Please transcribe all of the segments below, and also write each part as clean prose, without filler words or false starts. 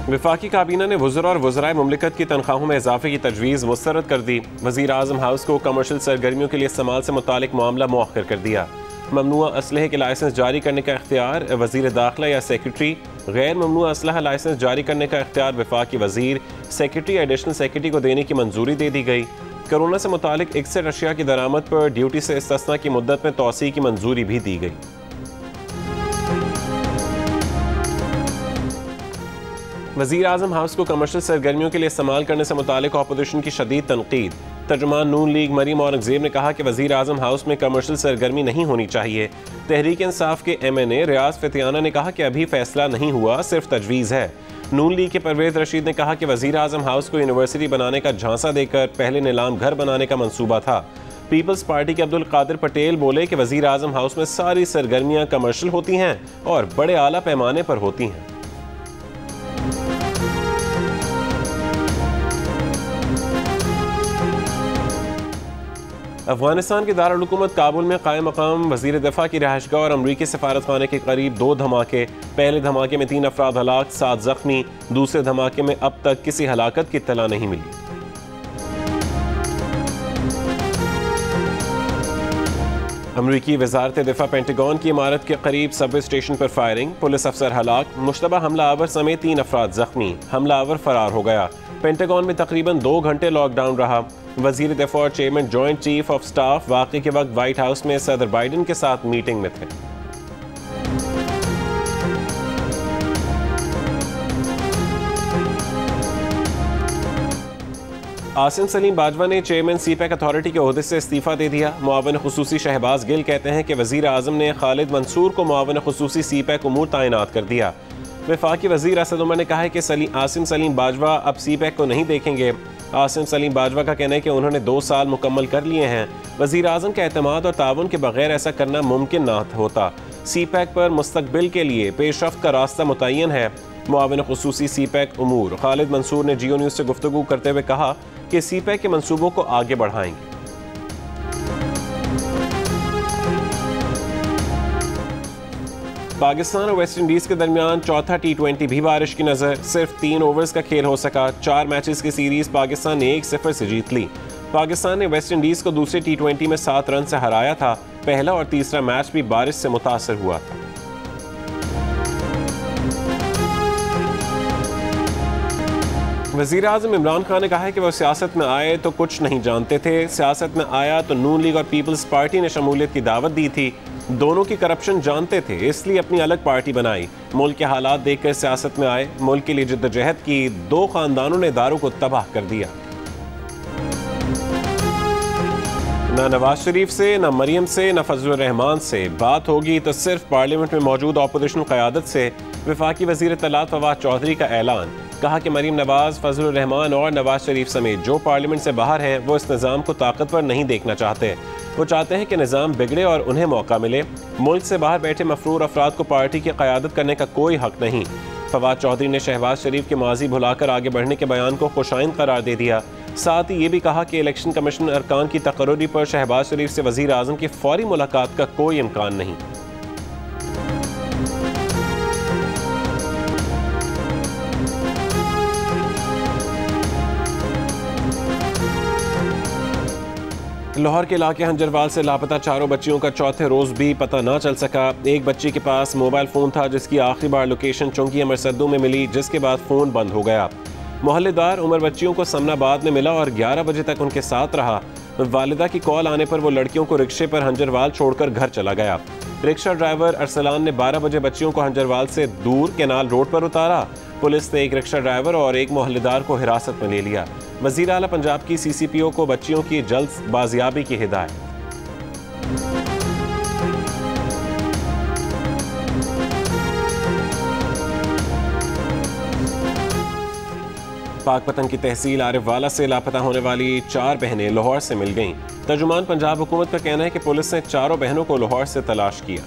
वफाकी काबीना ने वज़रा और वज़राए मुमलिकत की तनख्वाहों में इजाफे की तजवीज़ मुस्तरद कर दी। वज़ीर आज़म हाउस को कमर्शियल सरगर्मियों के लिए इस्तेमाल से मुतालिक मामला मौखर कर दिया। ममनुआ असलहे के लाइसेंस जारी करने का इख्तियार वज़ीर दाखिला या सेक्रेटरी। गैर ममनुआ असलहा लाइसेंस जारी करने का इख्तियार वफाकी वज़ीर, सेक्रेटरी, एडिशनल सेक्रेटरी को देने की मंजूरी दे दी गई। कोरोना से मुतालिक 61 अशिया की दरामद पर ड्यूटी से इस्तिस्ना की मुद्दत में तोसी की मंजूरी भी दी गई। वज़ीर आज़म हाउस को कमर्शियल सरगर्मियों के लिए इस्तेमाल करने से मुतालिक अपोजिशन की शदीद तनकीद। तर्जुमान नून लीग मरीम औरंगज़ेब ने कहा कि वज़ीर आज़म हाउस में कमर्शियल सरगर्मी नहीं होनी चाहिए। तहरीक इंसाफ के MNA रियाज फतियाना ने कहा कि अभी फैसला नहीं हुआ, सिर्फ तजवीज़ है। नून लीग के परवेज़ रशीद ने कहा कि वज़ीर आज़म हाउस को यूनिवर्सिटी बनाने का झांसा देकर पहले नीलाम घर बनाने का मंसूबा था। पीपल्स पार्टी के अब्दुल कादिर पटेल बोले कि वज़ीर आज़म हाउस में सारी सरगर्मियाँ कमर्शियल होती हैं और बड़े आला पैमाने पर होती हैं। अफगानिस्तान के दारुल हुकूमत काबुल में कायम मकाम वज़ीर दफ़ा की रहायशगाह और अमरीकी सफारतखाने के करीब 2 धमाके। पहले धमाके में 3 अफराद हलाक, 7 जख्मी। दूसरे धमाके में अब तक किसी हलाकत की इत्तला नहीं मिली। अमरीकी वज़ारत दिफ़ा पेंटागन की इमारत के करीब सबवे स्टेशन पर फायरिंग, पुलिस अफसर हलाक, मुश्तबा हमला आवर समेत 3 अफराद जख्मी। हमला आवर फरार हो गया। पेंटागन में तकरीबन 2 घंटे लॉकडाउन रहा। वज़ीर दिफ़ा और chairman joint chief of staff वाक़े के वक्त व्हाइट हाउस में सदर बाइडन के साथ मीटिंग में थे। आसिम सलीम बाजवा ने चेयरमैन सीपैक अथॉरिटी के ओहदे से इस्तीफ़ा दे दिया। मुआविन खुसूसी शहबाज गिल कहते हैं कि वज़ीर आज़म ने खालिद मंसूर को मुआविन खुसूसी सीपैक उमूर तैनात कर दिया। वफाकी वज़ीर असद उमर ने कहा है कि आसिम सलीम बाजवा अब सीपैक को नहीं देखेंगे। आसिम सलीम बाजवा का कहना है कि उन्होंने 2 साल मुकम्मल कर लिए हैं। वज़ीर आज़म के एतमाद और ताउन के बगैर ऐसा करना मुमकिन ना होता। सीपैक पर मुस्तकबिल के लिए पेशरफ्त का रास्ता मुतय्यन है। मुआविन खुसूसी सीपैक उमूर खालिद मंसूर ने जियो न्यूज़ से गुफ्तगू करते हुए कहा कि सीपैक के मंसूबों को आगे बढ़ाएंगे। पाकिस्तान और वेस्ट इंडीज़ के दरमियान चौथा T20 भी बारिश की नज़र। सिर्फ 3 ओवर्स का खेल हो सका। 4 मैचेस की सीरीज पाकिस्तान ने 1-0 से जीत ली। पाकिस्तान ने वेस्ट इंडीज़ को दूसरे T20 में 7 रन से हराया था। पहला और तीसरा मैच भी बारिश से मुतासर हुआ था। वज़ीर आज़म इमरान खान ने कहा है कि वह सियासत में आए तो कुछ नहीं जानते थे, सियासत में आया तो नून लीग और पीपल्स पार्टी ने शमूलियत की दावत दी थी। दोनों की करप्शन जानते थे, इसलिए अपनी अलग पार्टी बनाई। मुल्क के हालात देखकर सियासत में आए, मुल्क के लिए जिद्दोजहद की। 2 खानदानों ने दारू को तबाह कर दिया। न नवाज शरीफ से, न मरियम से, न फजलुर रहमान से बात होगी तो सिर्फ पार्लियामेंट में मौजूद अपोजिशन क़यादत से। वफाकी वज़ीर इत्तलात फवाद चौधरी का ऐलान। कहा कि मरीम नवाज, फजलुर रहमान और नवाज शरीफ समेत जो पार्लियामेंट से बाहर हैं वो इस निज़ाम को ताकतवर नहीं देखना चाहते। वो चाहते हैं कि निज़ाम बिगड़े और उन्हें मौका मिले। मुल्क से बाहर बैठे मफरूर अफराद को पार्टी की क़यादत करने का कोई हक नहीं। फवाद चौधरी ने शहबाज शरीफ के माजी भुलाकर आगे बढ़ने के बयान को खुशाइन करार दे दिया। साथ ही ये भी कहा कि इलेक्शन कमीशन अरकान की तकर्रुरी पर शहबाज शरीफ से वज़ीर आज़म की फौरी मुलाकात का कोई इम्कान नहीं। लाहौर के इलाके हंजरवाल से लापता 4 बच्चियों का चौथे रोज़ भी पता ना चल सका। एक बच्ची के पास मोबाइल फ़ोन था जिसकी आखिरी बार लोकेशन चौंकी अमरसद्दू में मिली, जिसके बाद फ़ोन बंद हो गया। मोहल्लेदार उमर बच्चियों को समनाबाद में मिला और 11 बजे तक उनके साथ रहा। वालिदा की कॉल आने पर वो लड़कियों को रिक्शे पर हंजरवाल छोड़कर घर चला गया। रिक्शा ड्राइवर अरसलान ने 12 बजे बच्चियों को हंजरवाल से दूर केनाल रोड पर उतारा। पुलिस ने एक रिक्शा ड्राइवर और एक मोहल्लेदार को हिरासत में ले लिया। वज़ीर आला पंजाब की CCPO को बच्चियों की जल्द बाजियाबी की हिदायत। पाकपतन की तहसील आरिफवाला से लापता होने वाली 4 बहनें लाहौर से मिल गईं। तर्जुमान पंजाब हुकूमत का कहना है कि पुलिस ने चारों बहनों को लाहौर से तलाश किया।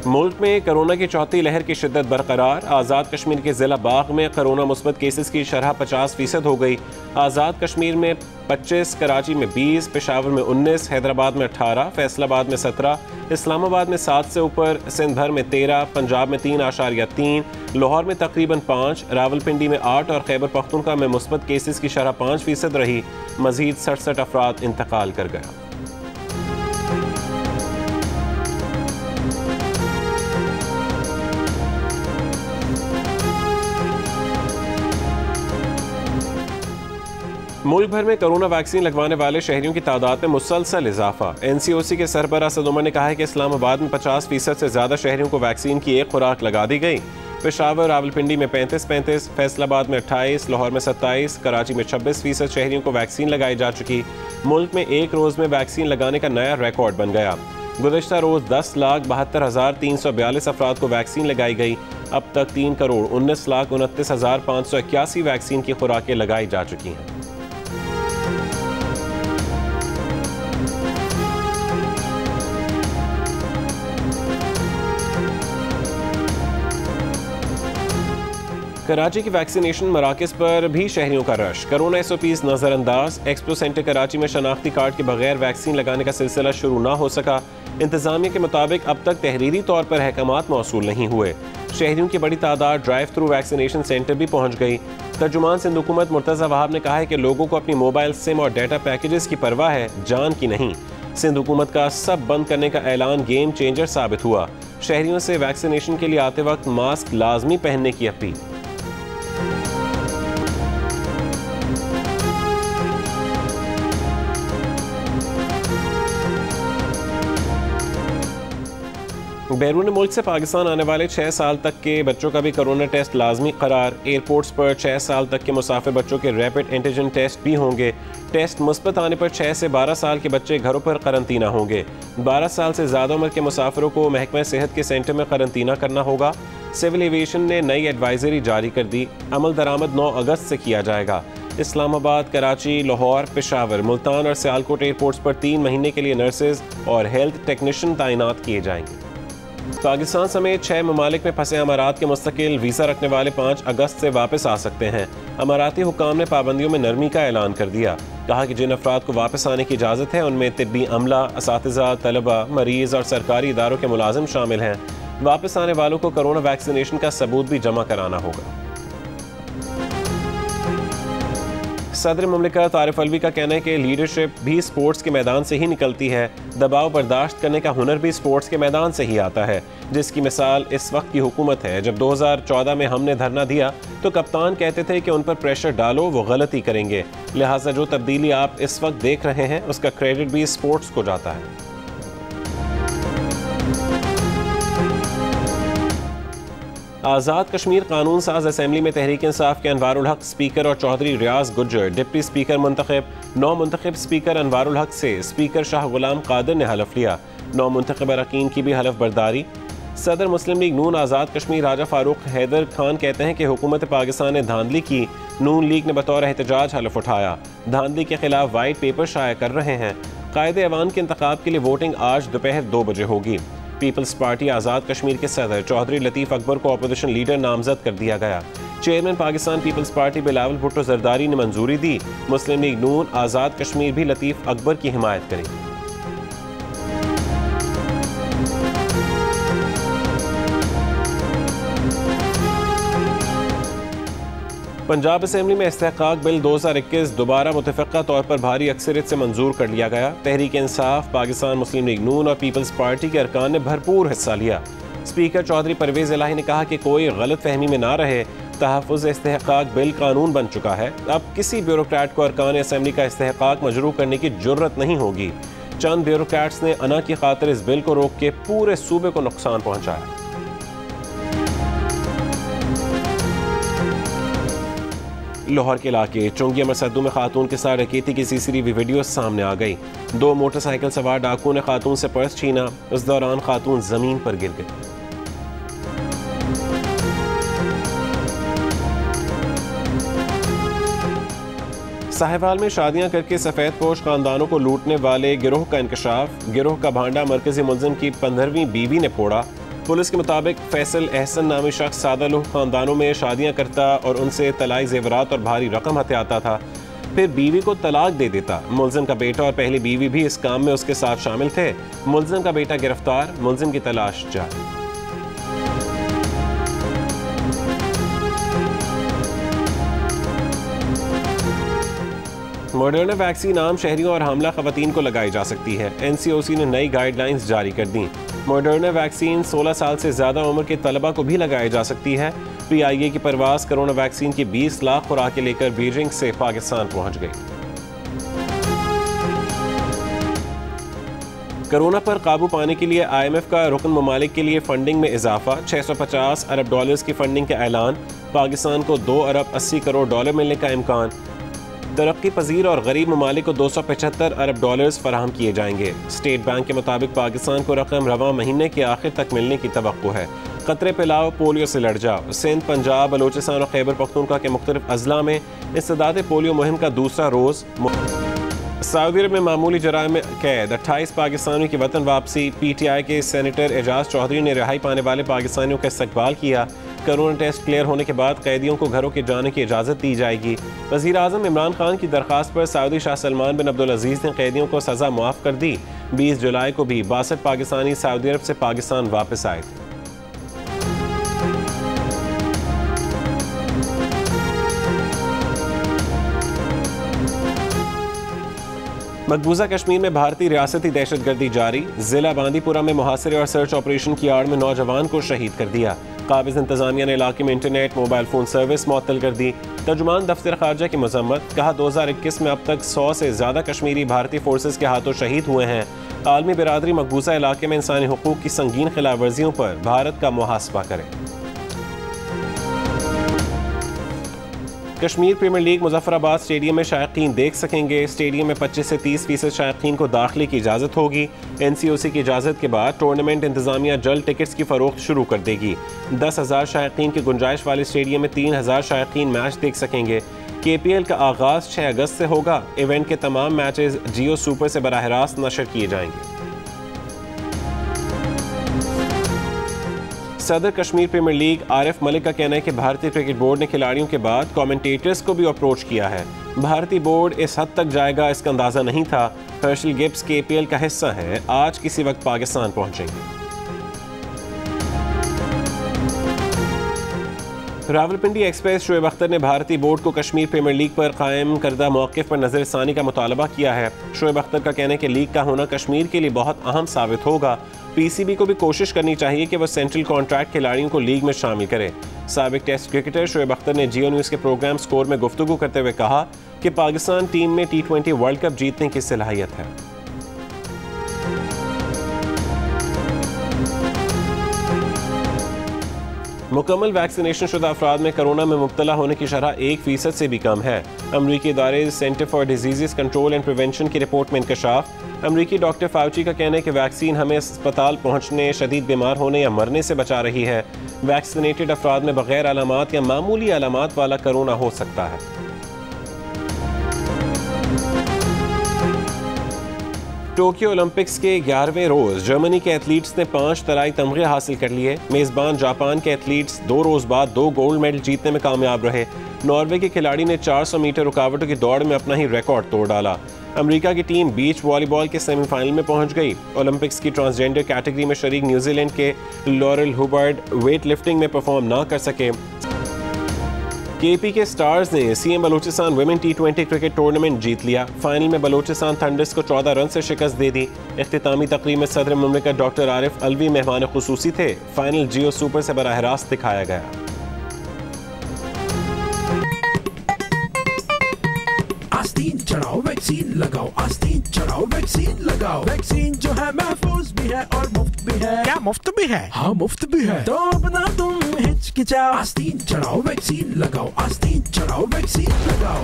मुल्क में कोरोना की चौथी लहर की शिद्दत बरकरार। आज़ाद कश्मीर के ज़िला बाग में कोरोना मुस्बत केसेस की शरह 50% हो गई। आज़ाद कश्मीर में 25, कराची में 20, पेशावर में 19, हैदराबाद में 18, फैसलाबाद में 17, इस्लामाबाद में 7 से ऊपर, सिंध भर में 13, पंजाब में 3.3, लाहौर में तकरीबन 5, रावलपिंडी में 8 और खैबर पख्तूनख्वा में मुस्बत केसेस की शरह 5% रही। मजीद 67 अफराद इंतकाल कर गया। मुल्क भर में कोरोना वैक्सीन लगवाने वाले शहरियों की तादाद में मुसलसल इजाफा। NCOC के सरबराह सद उमर ने कहा है कि इस्लामाबाद में 50% से ज़्यादा शहरियों को वैक्सीन की एक खुराक लगा दी गई। पेशावर रावलपिंडी में 35, फैसलाबाद में 28, लाहौर में 27, कराची में 26% शहरियों को वैक्सीन लगाई जा चुकी। मुल्क में एक रोज़ में वैक्सीन लगाने का नया रिकॉर्ड बन गया। गुज़श्ता रोज़ 10,72,342 अफराद को वैक्सीन लगाई गई। अब तक 3,19,29,581 वैक्सीन की खुराकें लगाई जा चुकी हैं। कराची की वैक्सीनेशन मराकज़ पर भी शहरियों का रश। कोरोना SOPs नज़रअंदाज। एक्सपो सेंटर कराची में शनाख्ती कार्ड के बगैर वैक्सीन लगाने का सिलसिला शुरू ना हो सका। इंतजामिया के मुताबिक अब तक तहरीरी तौर पर अहकामात मौसूल नहीं हुए। शहरियों की बड़ी तादाद ड्राइव थ्रू वैक्सीनेशन सेंटर भी पहुँच गई। तर्जुमान सिंध हुकूमत मुर्तज़ा वहाब ने कहा है कि लोगों को अपनी मोबाइल सिम और डाटा पैकेजेस की परवाह है, जान की नहीं। सिंध हुकूमत का सब बंद करने का ऐलान गेम चेंजर साबित हुआ। शहरियों से वैक्सीनेशन के लिए आते वक्त मास्क लाजमी पहनने की अपील। बैरून मुल्क से पाकिस्तान आने वाले 6 साल तक के बच्चों का भी कोरोना टेस्ट लाजमी करार। एयरपोर्ट्स पर 6 साल तक के मुसाफिर बच्चों के रैपिड एंटीजन टेस्ट भी होंगे। टेस्ट मुस्बत आने पर 6 से 12 साल के बच्चे घरों पर करंतना होंगे। 12 साल से ज़्यादा उम्र के मुसाफिरों को महकमा सेहत के सेंटर में करंतना करना होगा। सिविल एविएशन ने नई एडवाइजरी जारी कर दी। अमल दरामद 9 अगस्त से किया जाएगा। इस्लामाबाद, कराची, लाहौर, पेशावर, मुल्तान और सियालकोट एयरपोर्ट्स पर 3 महीने के लिए नर्सेज और हेल्थ टेक्नीशियन तैनात किए जाएंगे। पाकिस्तान समेत 6 ममालिक में फंसे अमारात के मुस्तकिल वीज़ा रखने वाले 5 अगस्त से वापस आ सकते हैं। अमाराती हुकाम ने पाबंदियों में नरमी का ऐलान कर दिया। कहा कि जिन अफराद को वापस आने की इजाज़त है उनमें तिब्बी अमला, असातिज़ा, तलबा, मरीज़ और सरकारी इदारों के मुलाजिम शामिल हैं। वापस आने वालों को कोरोना वैक्सीनेशन का सबूत भी जमा कराना होगा। सदर मुमलिकत आरिफ अलवी का कहना है कि लीडरशिप भी स्पोर्ट्स के मैदान से ही निकलती है। दबाव बर्दाश्त करने का हुनर भी स्पोर्ट्स के मैदान से ही आता है, जिसकी मिसाल इस वक्त की हुकूमत है। जब 2014 में हमने धरना दिया तो कप्तान कहते थे कि उन पर प्रेशर डालो, वो गलती करेंगे। लिहाजा जो तब्दीली आप इस वक्त देख रहे हैं उसका क्रेडिट भी स्पोर्ट्स को जाता है। आज़ाद कश्मीर कानून साज असेंबली में तहरीक इंसाफ के अनवारुल हक स्पीकर और चौधरी रियाज गुज्जर डिप्टी स्पीकर मुंतखब। 9 मुंतखब स्पीकर अनवारुल हक से स्पीकर शाह गुलाम कादिर ने हलफ लिया। 9 मुंतखब अरकान की भी हलफ बर्दारी। सदर मुस्लिम लीग नून आज़ाद कश्मीर राजा फारूक हैदर खान कहते हैं कि हुकूमत पाकिस्तान ने धांधली की। नून लीग ने बतौर एहतजाज हलफ उठाया। धांधली के खिलाफ वाइट पेपर शाया कर रहे हैं। कायदे अवान के इंतखाब के लिए वोटिंग आज दोपहर 2 बजे होगी। पीपल्स पार्टी आज़ाद कश्मीर के सदर चौधरी लतीफ़ अकबर को अपोजिशन लीडर नामजद कर दिया गया। चेयरमैन पाकिस्तान पीपल्स पार्टी बिलावल भुट्टो जरदारी ने मंजूरी दी। मुस्लिम लीग नून आज़ाद कश्मीर भी लतीफ़ अकबर की हिमायत करेगी। पंजाब असेंबली में इस्तेहकाक बिल 2021 दोबारा मुतफ़क़ा तौर पर भारी अक्सरियत से मंजूर कर लिया गया। तहरीक इंसाफ, पाकिस्तान मुस्लिम लीग नून और पीपल्स पार्टी के अरकान ने भरपूर हिस्सा लिया। स्पीकर चौधरी परवेज़ इलाही ने कहा कि कोई गलत फहमी में ना रहे, तहफ़्फ़ुज़ इस्तेहकाक बिल कानून बन चुका है। अब किसी ब्यूरोक्रेट को अरकान असेंबली का इस्तेहकाक मजरू करने की जुर्रत नहीं होगी। चंद ब्यूरोक्रेट्स ने अना की खातिर इस बिल को रोक के पूरे सूबे को नुकसान पहुँचाया। लाहौर के इलाके चुंगी मसद्दू में खातून के साथ डकैती की CCTV वीडियो सामने आ गई। 2 मोटरसाइकिल सवार डाकुओं ने खातून से पर्स छीना। उस दौरान खातून जमीन पर गिर गई। साहिवाल में शादियां करके सफेद पोश खानदानों को लूटने वाले गिरोह का इंकशाफ। गिरोह का भांडा मरकजी मुलजिम की 15वीं बीवी ने फोड़ा। पुलिस के मुताबिक फैसल एहसन नामी शख्स सादा लोग खानदानों में शादियां करता और उनसे तलाई जेवरात और भारी रकम हथियाता था, फिर बीवी को तलाक दे देता। मुलजिम का बेटा और पहली बीवी भी इस काम में उसके साथ शामिल थे। मुलजिम का बेटा गिरफ्तार, मुलजिम की तलाश जारी। मॉडर्ना वैक्सीन आम शहरियों और हामला खवातीन को लगाई जा सकती है। NCOC ने नई गाइडलाइंस जारी कर दी। मॉडर्ना वैक्सीन 16 साल से ज़्यादा उम्र के तलबा को भी लगाई जा सकती है। PIA की परवाज़ कोरोना वैक्सीन की 20 लाख खुराकें लेकर बीजिंग से पाकिस्तान पहुंच गई। कोरोना पर काबू पाने के लिए IMF का रुकन ममालिक के लिए फंडिंग में इजाफा, $650 अरब की फंडिंग का ऐलान। पाकिस्तान को $2 अरब 80 करोड़ मिलने का इम्कान। तरक्की पजीर और गरीब ममालिक को $275 अरब फराहम किए जाएंगे। स्टेट बैंक के मुताबिक पाकिस्तान को रकम रवां महीने के आखिर तक मिलने की तवक्को है। खतरे पे लाओ, पोलियो से लड़ जाओ। सिंध, पंजाब, बलोचिस्तान और खैबर पख्तूनख्वा के मुख्तलिफ अजला में इस्तेदाद पोलियो मुहिम का दूसरा रोज़। सऊदी अरब में मामूली जराइम में कैद 28 पाकिस्तानियों की वतन वापसी। PTI के सेनेटर एजाज चौधरी ने रिहाई पाने वाले पाकिस्तानियों का इस्तकबाल किया। कोरोना टेस्ट क्लियर होने के बाद कैदियों को घरों के जाने की इजाज़त दी जाएगी। वज़ीर आज़म इमरान खान की दरख्वास्त पर सऊदी शाह सलमान बिन अब्दुल अजीज़ ने कैदियों को सज़ा मुआफ़ कर दी। 20 जुलाई को भी 62 पाकिस्तानी सऊदी अरब से पाकिस्तान वापस आए थे। मकबूजा कश्मीर में भारतीय रियासती दहशतगर्दी जारी। जिला बांदीपुरा में मुहासरे और सर्च ऑपरेशन की आड़ में नौजवान को शहीद कर दिया। काबिज इंतजामिया ने इलाके में इंटरनेट मोबाइल फ़ोन सर्विस मुअत्तल कर दी। तर्जुमान दफ्तर खारजा की मजम्मत, कहा 2021 में अब तक 100 से ज़्यादा कश्मीरी भारतीय फोर्सेस के हाथों शहीद हुए हैं। आलमी बिरादरी मकबूजा इलाके में इंसानी हुकूक की संगीन खिलाफ वर्जियों पर भारत का मुहासबा करे। कश्मीर प्रीमियर लीग मुजफ्फराबाद स्टेडियम में शायकीन देख सकेंगे। स्टेडियम में 25 से 30% शायकीन को दाखिले की इजाज़त होगी। NCOC की इजाज़त के बाद टूर्नामेंट इंतजामिया जल्द टिकट्स की फ़रोख्त शुरू कर देगी। 10,000 शायकीन की गुंजाइश वाले स्टेडियम में 3,000 शायकीन मैच देख सकेंगे। KPL का आगाज़ 6 अगस्त से होगा। इवेंट के तमाम मैचेस जियो सुपर से बराह रास्त नशर किए जाएंगे। सदर कश्मीर प्रीमियर लीग आरिफ मलिक का कहना है कि भारतीय क्रिकेट बोर्ड ने खिलाड़ियों के बाद कमेंटेटर्स को भी अप्रोच किया है। भारतीय बोर्ड इस हद तक जाएगा इसका अंदाज़ा नहीं था। हर्षल गिब्स KPL का हिस्सा है, आज किसी वक्त पाकिस्तान पहुंचेंगे। रावलपिंडी एक्सप्रेस शोएब अख्तर ने भारतीय बोर्ड को कश्मीर प्रीमियर लीग पर कायम करदा मौक़िफ़ पर नज़रसानी का मुतालबा किया है। शोएब अख्तर का कहना है कि लीग का होना कश्मीर के लिए बहुत अहम साबित होगा। PCB को भी कोशिश करनी चाहिए कि वह सेंट्रल कॉन्ट्रैक्ट खिलाड़ियों को लीग में शामिल करे। साबिक टेस्ट क्रिकेटर शोएब अख्तर ने जियो न्यूज़ के प्रोग्राम स्कोर में गुफ्तगू करते हुए कहा कि पाकिस्तान टीम में T20 वर्ल्ड कप जीतने की सलाहियत है। मुकम्मल वैक्सीनेशन शुदा अफराद में कोरोना में मुब्तला होने की शरह 1% से भी कम है। अमरीकी इदारे centre for disease control and prevention की रिपोर्ट में इंकशाफ। अमरीकी डॉक्टर फाउची का कहना है कि वैक्सीन हमें अस्पताल पहुंचने, शदीद बीमार होने या मरने से बचा रही है। वैक्सीनेटेड अफराद में बगैर अलामात या मामूली अलामात वाला कोरोना हो सकता है। टोक्यो ओलंपिक्स के 11वें रोज़ जर्मनी के एथलीट्स ने 5 तलाई तमगे हासिल कर लिए। मेज़बान जापान के एथलीट्स 2 रोज़ बाद 2 गोल्ड मेडल जीतने में कामयाब रहे। नॉर्वे के खिलाड़ी ने 400 मीटर रुकावटों की दौड़ में अपना ही रिकॉर्ड तोड़ डाला। अमेरिका की टीम बीच वॉलीबॉल के सेमीफाइनल में पहुंच गई। ओलंपिक्स की ट्रांसजेंडर कैटेगरी में शरीक न्यूजीलैंड के लॉरेल हुबर्ड वेट लिफ्टिंग में परफॉर्म ना कर सके। KP के स्टार्स ने CM Balochistan women T20 cricket tournament जीत लिया। फाइनल में बलोचिस्तान थंडर्स को 14 रन से शिकस्त दे दी। इख्तितामी तकरीब में सदर मुमलिकत डॉक्टर आरिफ अलवी मेहमान खुसूसी थे। फाइनल जियो सुपर से बराह रास्त दिखाया गया। आस्तीन चढ़ाओ वैक्सीन लगाओ, आस्तीन चढ़ाओ वैक्सीन लगाओ। वैक्सीन जो है महफूज भी है और मुफ्त भी है। क्या मुफ्त भी है? हाँ मुफ्त भी है, तो अपना तुम हिचकिचाओ। आस्तीन चढ़ाओ वैक्सीन लगाओ, आस्तीन चढ़ाओ वैक्सीन लगाओ।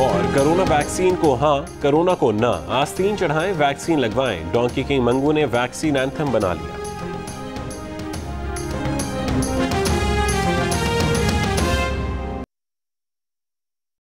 और कोरोना वैक्सीन को हाँ, कोरोना को ना। आस्तीन चढ़ाएं, वैक्सीन लगवाएं। डोंकी किंग मंगू ने वैक्सीन एंथम बना लिया।